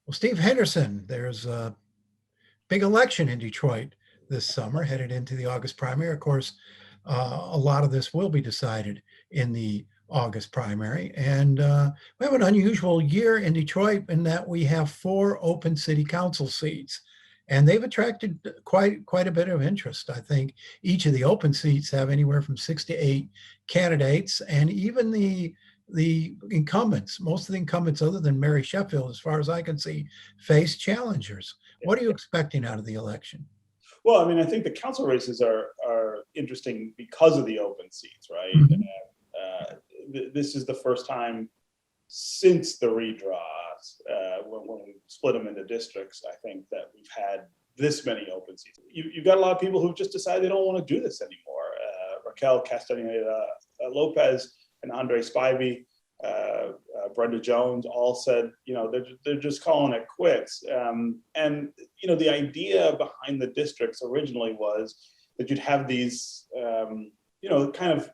Well, Steve Henderson, there's a big election in Detroit this summer, headed into the August primary. Of course, a lot of this will be decided in the August primary. And we have an unusual year in Detroit in that we have four open city council seats. And they've attracted quite a bit of interest. I think each of the open seats have anywhere from 6 to 8 candidates, and even the incumbents, most of the incumbents, other than Mary Sheffield, as far as I can see, face challengers. What are you expecting out of the election? Well, I mean, I think the council races are interesting because of the open seats, right? Mhm. This is the first time since the redraws, when we split them into districts, I think that we've had this many open seats. You've got a lot of people who just decide they don't want to do this anymore. Raquel Castaneda Lopez and Andre Spivey, Brenda Jones all said, they're just calling it quits. And the idea behind the districts originally was that you'd have these, kind of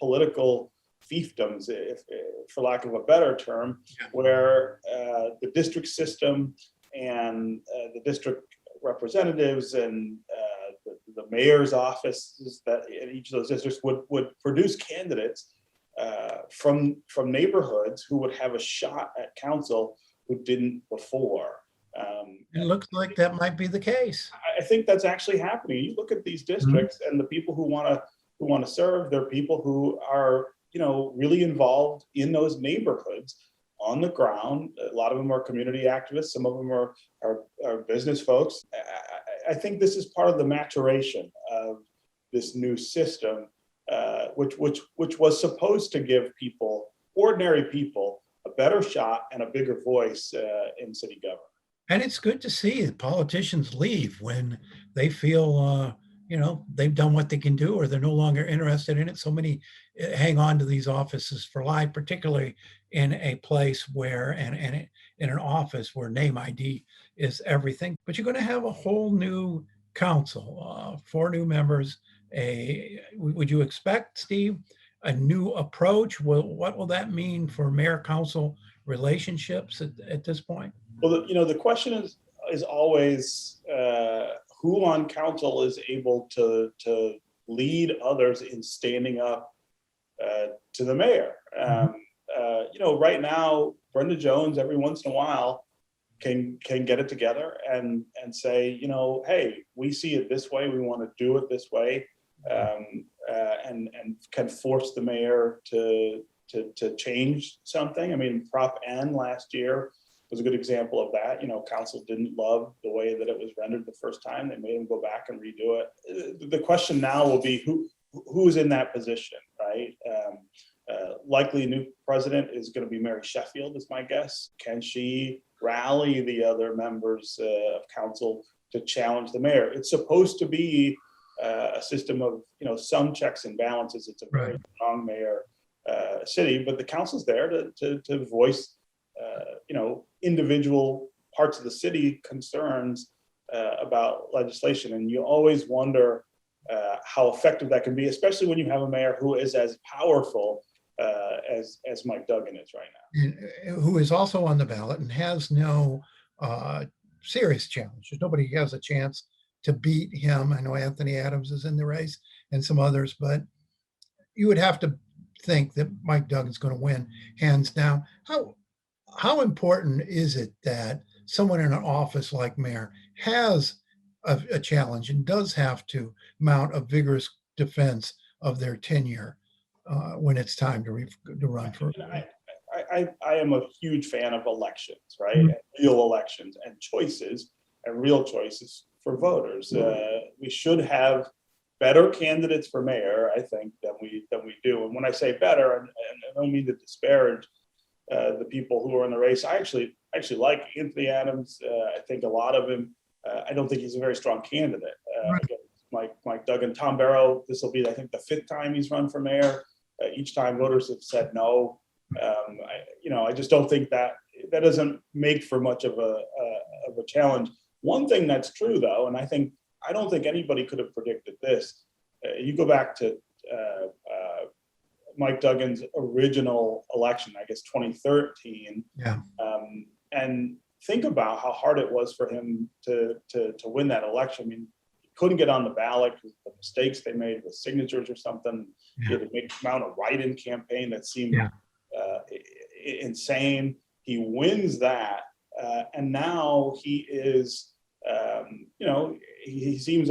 political fiefdoms, if for lack of a better term, where the district system and the district representatives and the mayor's offices that in each of those districts would produce candidates from neighborhoods who would have a shot at council who didn't before. It looks like that might be the case. I think that's actually happening. You look at these districts and the people who want to serve, they're people who are really involved in those neighborhoods on the ground. A lot of them are community activists. Some of them are business folks. I think this is part of the maturation of this new system, which was supposed to give ordinary people, a better shot and a bigger voice in city government. And it's good to see that politicians leave when they feel, they've done what they can do, or they're no longer interested in it. So many hang on to these offices for life, particularly in a place where, and in an office where name ID is everything. But you're going to have a whole new council, four new members. Would you expect, Steve, a new approach? What will that mean for mayor council relationships at this point? Well, the question is always who on council is able to lead others in standing up to the mayor. Right now, Brenda Jones every once in a while can get it together and say, hey, we see it this way, we want to do it this way, and can force the mayor to change something. I mean, Prop N last year was a good example of that. Council didn't love the way that it was rendered the first time. They made him go back and redo it. The question now will be who's in that position, right? Likely new president is going to be Mary Sheffield, is my guess. Can she rally the other members of council to challenge the mayor? It's supposed to be a system of some checks and balances. It's a very strong mayor city, but the council's there to voice individual parts of the city concerns about legislation. And you always wonder how effective that can be, especially when you have a mayor who is as powerful as Mike Duggan is right now. And who is also on the ballot and has no serious challenges. Nobody has a chance to beat him. I know Anthony Adams is in the race and some others, but you would have to think that Mike Duggan's going to win hands down. How important is it that someone in an office like mayor has a challenge and does have to mount a vigorous defense of their tenure when it's time to run for? I am a huge fan of elections, right? And real elections and choices and real choices for voters. We should have better candidates for mayor, I think, than we do. And when I say better, and I don't mean to disparage the people who are in the race. I actually like Anthony Adams. I think a lot of him. I don't think he's a very strong candidate. Mike Duggan, Tom Barrow. This will be, I think, the 5th time he's run for mayor. Each time voters have said no. I just don't think that doesn't make for much of a challenge. One thing that's true, though, and I don't think anybody could have predicted this. You go back to Mike Duggan's original election, I guess 2013. Yeah. And think about how hard it was for him to win that election. I mean, he couldn't get on the ballot because of the mistakes they made with signatures or something. Yeah. He had to make mount a write-in campaign that seemed Yeah. insane. He wins that, and now he is, he seems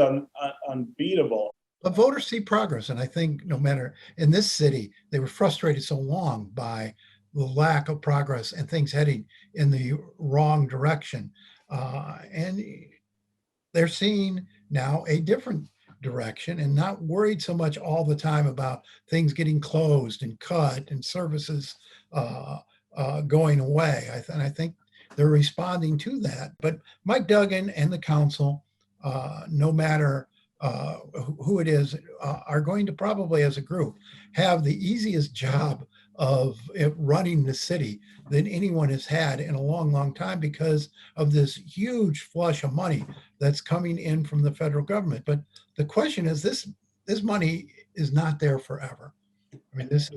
unbeatable. But voters see progress. And I think no matter in this city, they were frustrated so long by the lack of progress and things heading in the wrong direction. And they're seeing now a different direction and not worried so much all the time about things getting closed and cut and services going away. And I think they're responding to that. But Mike Duggan and the council, no matter who it is, are going to probably, as a group, have the easiest job of running the city than anyone has had in a long, long time because of this huge flush of money that's coming in from the federal government. But the question is, this money is not there forever. I mean, this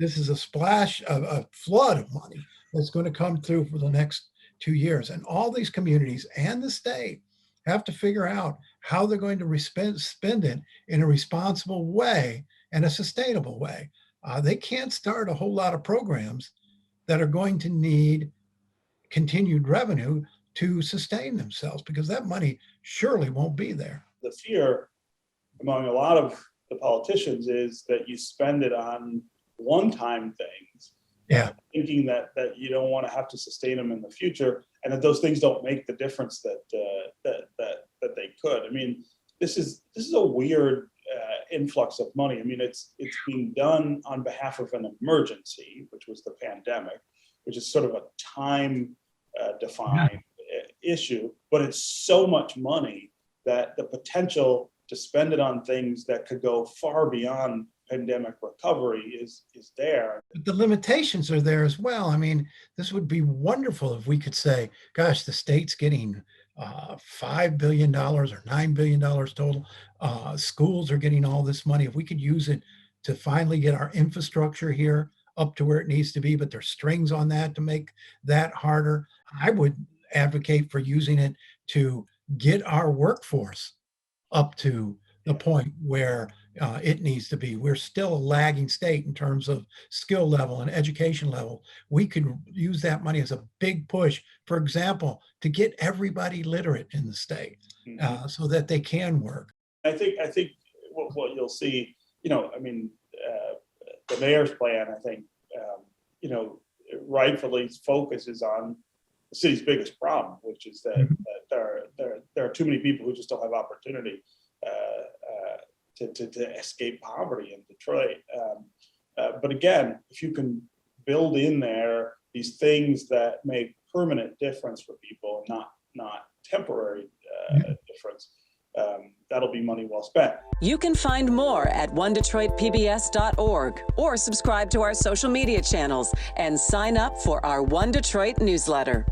is a splash, a flood of money that's going to come through for the next 2 years. And all these communities and the state have to figure out how they're going to spend it in a responsible way and a sustainable way. They can't start a whole lot of programs that are going to need continued revenue to sustain themselves because that money surely won't be there. The fear among a lot of the politicians is that you spend it on one-time things, thinking that you don't want to have to sustain them in the future, and that those things don't make the difference that they could. I mean, this is a weird influx of money. I mean, it's being done on behalf of an emergency, which was the pandemic, which is sort of a time defined issue, but it's so much money that the potential to spend it on things that could go far beyond pandemic recovery is there. But the limitations are there as well. I mean, this would be wonderful if we could say, gosh, the state's getting $5 billion or $9 billion total. Schools are getting all this money. If we could use it to finally get our infrastructure here up to where it needs to be, but there's strings on that to make that harder. I would advocate for using it to get our workforce up to the point where it needs to be. We're still a lagging state in terms of skill level and education level. We could use that money as a big push, for example, to get everybody literate in the state so that they can work. I think what you'll see, I mean, the mayor's plan, I think, rightfully focuses on the city's biggest problem, which is that, that there are too many people who just don't have opportunity to escape poverty in Detroit. But again, if you can build in there these things that make permanent difference for people, not temporary difference, that'll be money well spent. You can find more at onedetroitpbs.org or subscribe to our social media channels and sign up for our One Detroit newsletter.